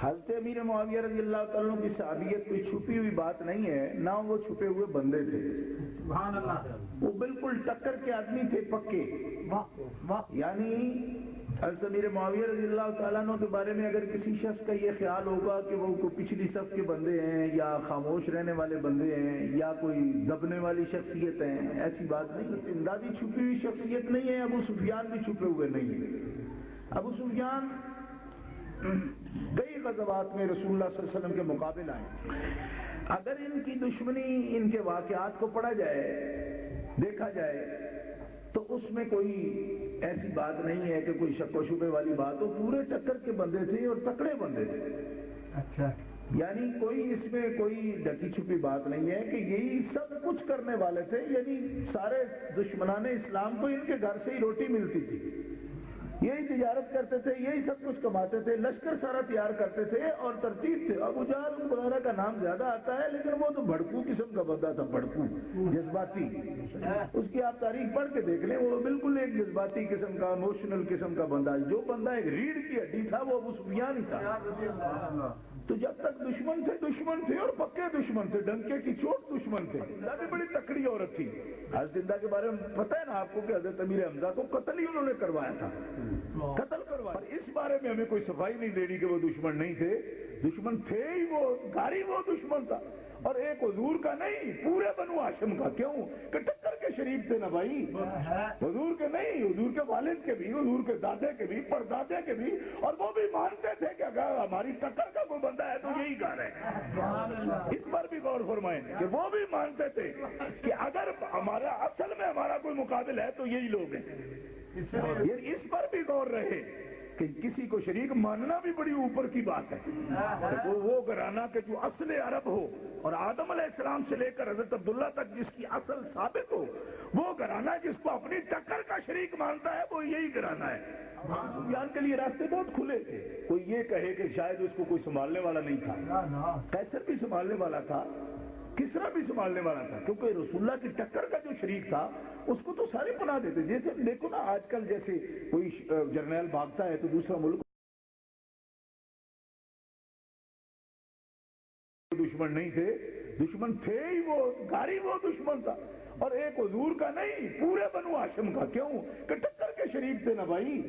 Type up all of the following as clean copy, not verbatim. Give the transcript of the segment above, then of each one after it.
حضرت امیر معاویہ رضی اللہ تعالیٰ عنہ کی صحابیت کوئی چھپی ہوئی بات نہیں ہے، نہ وہ چھپے ہوئے بندے تھے، سبحان اللہ، وہ بالکل ٹکر کے آدمی تھے پکے۔ یعنی حضرت امیر معاویہ رضی اللہ تعالیٰ عنہ کے بارے میں اگر کسی شخص کا یہ خیال ہوگا کہ وہ کوئی پچھلی صف کے بندے ہیں یا خاموش رہنے والے بندے ہیں یا کوئی دبنے والی شخصیت ہیں، ایسی بات نہیں ہے۔ امدادی چھپی ہوئی شخصیت نہیں ہے، ابو سفیان بھی چھپے ہوئے نہیں ہیں۔ ابو سفیان کئی غزوات میں رسول اللہ صلی اللہ علیہ وسلم کے مقابل آئے۔ اگر ان کی دشمنی، ان کے واقعات کو پڑھا جائے، دیکھا جائے، تو اس میں کوئی ایسی بات نہیں ہے کہ کوئی شک و شبے والی بات ہو۔ پورے ٹکر کے بندے تھے اور تکڑے بندے تھے۔ اچھا، یعنی کوئی اس میں کوئی ڈکی چھپی بات نہیں ہے کہ یہی سب کچھ کرنے والے تھے۔ یعنی سارے دشمنان اسلام کو ان کے گھر سے ہی روٹی ملتی تھی، یہی تجارت کرتے تھے، یہی سب کچھ کماتے تھے، لشکر سارا تیار کرتے تھے اور ترتیب تھے۔ ابو جہل وغیرہ کا نام زیادہ آتا ہے لیکن وہ تو بھڑکو قسم کا بندہ تھا، بھڑکو، جذباتی۔ اس کی آپ تاریخ پڑھ کے دیکھ لیں، وہ بالکل ایک جذباتی قسم کا، ایموشنل قسم کا بندہ۔ جو بندہ ایک ریڑھ کی ہڈی تھا وہ ابو سفیان ہی تھا۔ تو جب تک دشمن تھے اور پکے دشمن تھے، ڈنکے کی چوٹ دشمن تھے۔ ہندہ بھی بڑی تکڑی عورت تھی۔ حضرت ہندہ کے بارے میں پتہ ہے نا آپ کو کہ حضرت امیر حمزہ کو قتل ہی انہوں نے کروایا تھا، قتل کروایا۔ اور اس بارے میں ہمیں کوئی صفائی نہیں دینی کہ وہ دشمن نہیں تھے، دشمن تھے ہی، وہ گاری وہ دشمن تھا۔ اور ایک حضور کا نہیں، پورے بنو ہاشم کا۔ کیوں کہ ٹکر کے شریک تھے نا بھائی، حضور کے نہیں، حضور کے والد کے بھی، حضور کے دادے کے بھی، پردادے کے بھی۔ اور وہ بھی مانتے تھے کہ اگر ہماری ٹکر کا کوئی بندہ ہے تو یہی گھر ہے۔ اس پر بھی غور فرمائیں کہ وہ بھی مانتے تھے کہ اگر ہمارا اصل میں ہمارا کوئی مقابل ہے تو یہی لوگ ہیں۔ اس پر بھی غور رہے کہ کسی کو شریک ماننا بھی بڑی اوپر کی بات ہے۔ وہ گھرانہ کہ جو اصل عرب ہو اور آدم علیہ السلام سے لے کر حضرت عبداللہ تک جس کی اصل ثابت ہو، وہ گھرانہ جس کو اپنی ٹکر کا شریک مانتا ہے وہ یہی گھرانہ ہے۔ سفیان کے لیے راستے بہت کھلے تھے۔ کوئی یہ کہے کہ شاید اس کو کوئی سنبھالنے والا نہیں تھا، قیصر بھی سنبھالنے والا تھا، کسرا بھی سنبھالنے والا تھا، کیونکہ رسول اللہ کی ٹکر کا جو شریک تھا اس کو تو سارے پناہ دیتے۔ جیسے دیکھو نا آج کل جیسے کوئی جرنیل بھاگتا ہے تو دوسرا ملک دشمن نہیں تھے، دشمن تھے ہی، وہ گاری وہ دشمن تھا۔ اور ایک حضور کا نہیں، پورے بنو ہاشم کا۔ کیوں کہ ٹکر کے شریک تھے نا بھائی،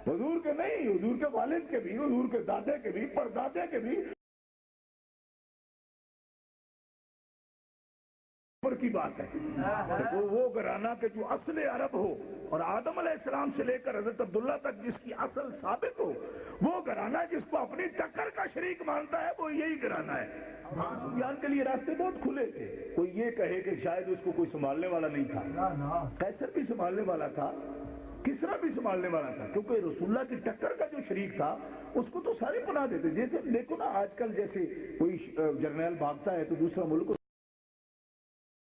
حضور کے نہیں، حضور کے والد کے بھی، حضور کے دادے کے بھی، پردادے کے بھی۔ کی بات ہے وہ گھرانہ کہ جو اصل عرب ہو اور آدم علیہ السلام سے لے کر حضرت عبداللہ تک جس کی اصل ثابت ہو، وہ گھرانہ جس کو اپنی ٹکر کا شریک مانتا ہے وہ یہی گھرانہ ہے۔ سفیان کے لیے راستے بہت کھلے تھے۔ کوئی یہ کہے کہ شاید اس کو کوئی سنبھالنے والا نہیں تھا، قیصر بھی سنبھالنے والا تھا، کسرا بھی سنبھالنے والا تھا، کیونکہ رسول اللہ کی ٹکر کا جو شریک تھا اس کو تو سارے پناہ دیتے۔ جیسے دیکھو نا آج کل جیسے کوئی جرنیل بھاگتا ہے تو دوسرا ملک